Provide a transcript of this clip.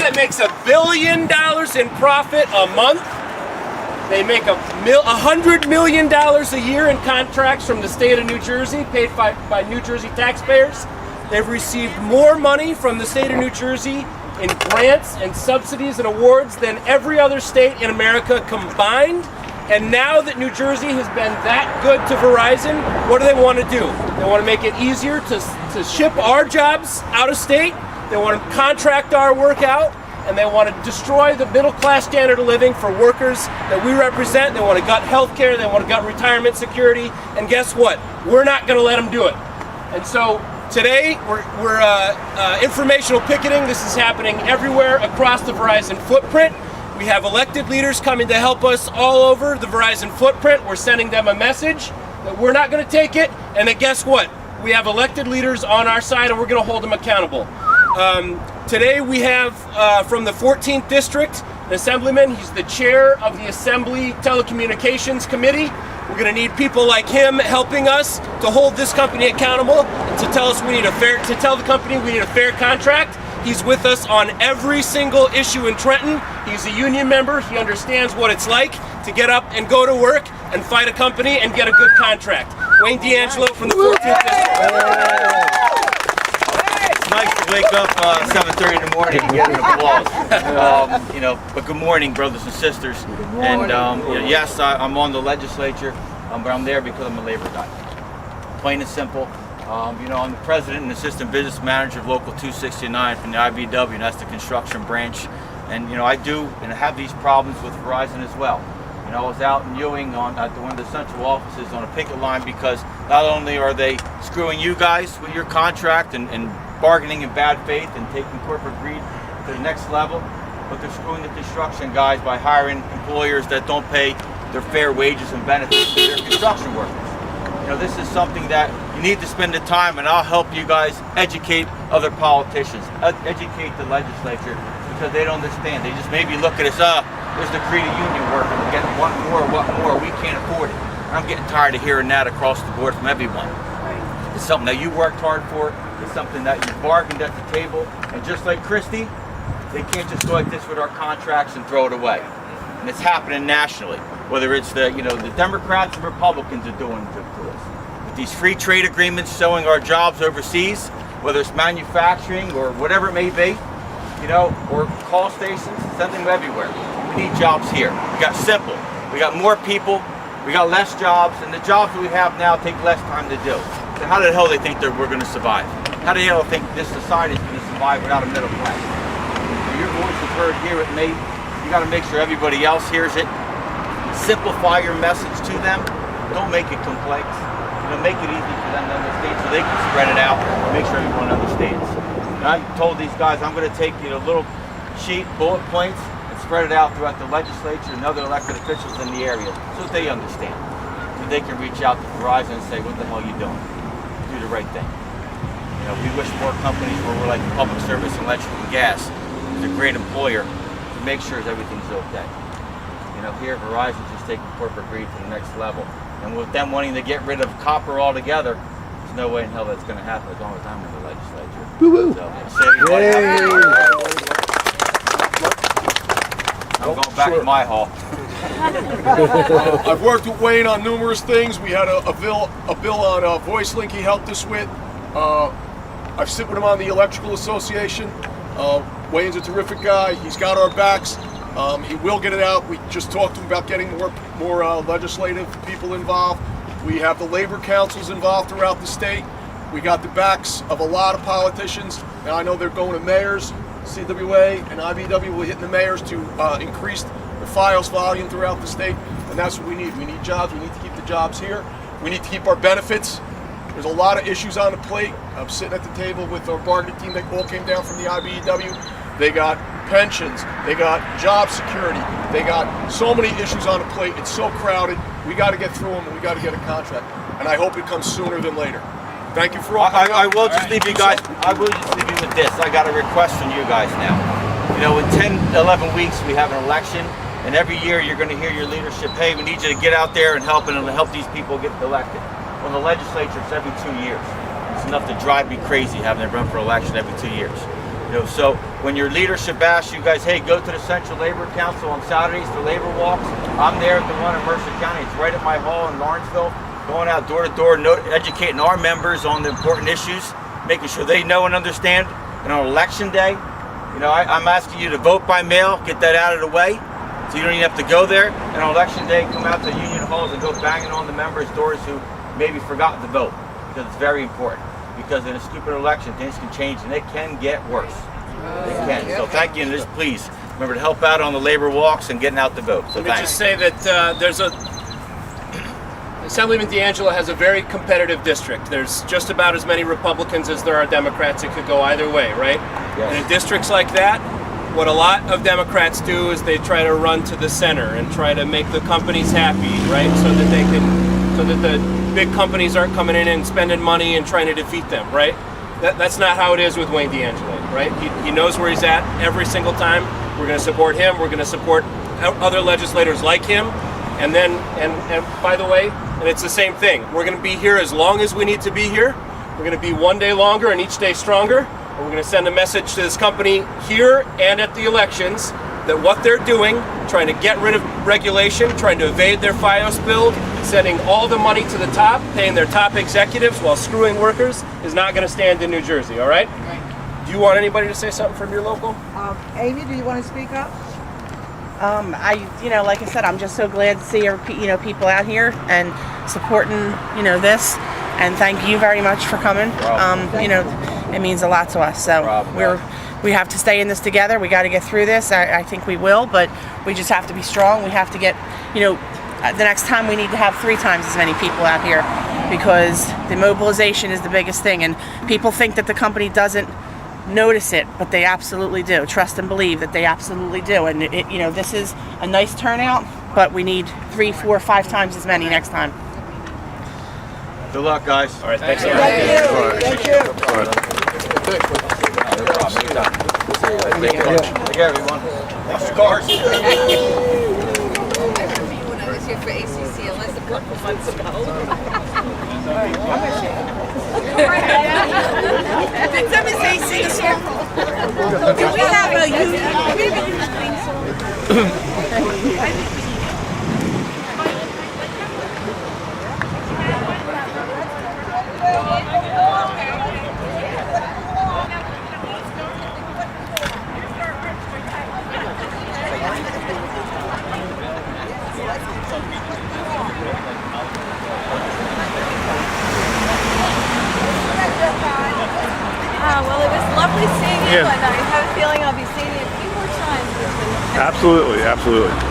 that makes $1 billion in profit a month. They make $100 million a year in contracts from the state of New Jersey, paid by New Jersey taxpayers. They've received more money from the state of New Jersey in grants and subsidies and awards than every other state in America combined. And now that New Jersey has been that good to Verizon, what do they want to do? They want to make it easier to ship our jobs out of state. They want to contract our work out, and they want to destroy the middle-class standard of living for workers that we represent. They want to gut health care, they want to gut retirement security, and guess what? We're not going to let them do it. And so today, we're informational picketing. This is happening everywhere across the Verizon footprint. We have elected leaders coming to help us all over the Verizon footprint. We're sending them a message that we're not going to take it, and that guess what? We have elected leaders on our side, and we're going to hold them accountable. Today we have from the 14th District, an Assemblyman. He's the chair of the Assembly Telecommunications Committee. We're going to need people like him helping us to hold this company accountable, and to tell the company we need a fair contract. He's with us on every single issue in Trenton. He's a union member. He understands what it's like to get up and go to work and fight a company and get a good contract. Wayne DeAngelo from the 14th District. It's nice to wake up 7:30 in the morning and get an applause. But good morning, brothers and sisters. And yes, I'm on the legislature, but I'm there because I'm a labor guy. Plain and simple. I'm the president and assistant business manager of Local 269 from the IBEW, and that's the construction branch. And I do and have these problems with Verizon as well. I was out in Ewing at one of the central offices on a picket line because not only are they screwing you guys with your contract and bargaining in bad faith and taking corporate greed to the next level, but they're screwing the construction guys by hiring employers that don't pay their fair wages and benefits to their construction workers. This is something that you need to spend the time, and I'll help you guys educate other politicians, educate the legislature, because they don't understand. They just maybe look at us, there's the greedy union worker, we're getting what more, we can't afford it. I'm getting tired of hearing that across the board from everyone. It's something that you worked hard for, it's something that you bargained at the table, and just like Christie, they can't just go like this with our contracts and throw it away. And it's happening nationally. Whether it's the Democrats and Republicans are doing it to us. With these free trade agreements showing our jobs overseas, whether it's manufacturing or whatever it may be, or call stations, sending them everywhere. We need jobs here. We got simple. We got more people. We got less jobs, and the jobs that we have now take less time to do. So how the hell do they think that we're going to survive? How do they think this society is going to survive without a middle class? Your voice is heard here at me. You got to make sure everybody else hears it. Simplify your message to them. Don't make it complex. Make it easy for them to understand so they can spread it out and make sure everyone understands. And I told these guys I'm going to take a little sheet, bullet points, and spread it out throughout the legislature and other elected officials in the area so that they understand. So they can reach out to Verizon and say, what the hell are you doing? Do the right thing. We wish more companies where we're like public service and electric and gas is a great employer to make sure everything's okay. Here Verizon's just taking corporate greed to the next level. And with them wanting to get rid of copper altogether, there's no way in hell that's going to happen as long as I'm in the legislature. Woo-woo. I'm going back to my hall. I've worked with Wayne on numerous things. We had a bill on voice link he helped us with. I've sit with him on the Electrical Association. Wayne's a terrific guy. He's got our backs. He will get it out. We just talked to him about getting more legislative people involved. We have the labor councils involved throughout the state. We got the backs of a lot of politicians, and I know they're going to mayors. CWA and IBEW will hit the mayors to increase the files volume throughout the state, and that's what we need. We need jobs. We need to keep the jobs here. We need to keep our benefits. There's a lot of issues on the plate. I'm sitting at the table with our bargaining team that all came down from the IBEW. They got pensions, they got job security, they got so many issues on the plate. It's so crowded. We got to get through them, and we got to get a contract. And I hope it comes sooner than later. Thank you for all. I will just leave you guys. I will just leave you with this. I got a request from you guys now. In 10, 11 weeks we have an election, and every year you're going to hear your leadership. Hey, we need you to get out there and help these people get elected. Well, the legislature, it's every 2 years. It's enough to drive me crazy having to run for election every 2 years. So when your leadership asks you guys, hey, go to the Central Labor Council on Saturdays for labor walks, I'm there at the one in Mercer County. It's right at my hall in Lawrenceville, going out door to door, educating our members on the important issues, making sure they know and understand. And on election day, I'm asking you to vote by mail, get that out of the way, so you don't even have to go there. And on election day, come out to union halls and go banging on the members' doors who maybe forgot to vote, because it's very important. Because in a stupid election, things can change and it can get worse. It can. So thank you, and just please remember to help out on the labor walks and getting out the vote. So let me just say that Assemblyman DeAngelo has a very competitive district. There's just about as many Republicans as there are Democrats. It could go either way, right? Yes. And in districts like that, what a lot of Democrats do is they try to run to the center and try to make the companies happy, right? So that the big companies aren't coming in and spending money and trying to defeat them, right? That's not how it is with Wayne DeAngelo, right? He knows where he's at every single time. We're going to support him. We're going to support other legislators like him. And then, and by the way, and it's the same thing. We're going to be here as long as we need to be here. We're going to be one day longer and each day stronger. And we're going to send a message to this company here and at the elections that what they're doing, trying to get rid of regulation, trying to evade their FiOS bill, sending all the money to the top, paying their top executives while screwing workers, is not going to stand in New Jersey, all right? Do you want anybody to say something from your local? Amy, do you want to speak up? Like I said, I'm just so glad to see people out here and supporting this, and thank you very much for coming. It means a lot to us. So we have to stay in this together. We got to get through this. I think we will, but we just have to be strong. We have to get, the next time we need to have 3 times as many people out here, because the mobilization is the biggest thing, and people think that the company doesn't notice it, but they absolutely do. Trust and believe that they absolutely do. And this is a nice turnout, but we need 3, 4, 5 times as many next time. Good luck, guys. All right, thanks. Thank you. Take care, everyone. Watch the cars. When I was here for ACCLS a couple months ago. Did somebody say sing a song? Do we have a huge thing song? Well, it was lovely seeing you, and I have a feeling I'll be seeing you a few more times. Absolutely, absolutely.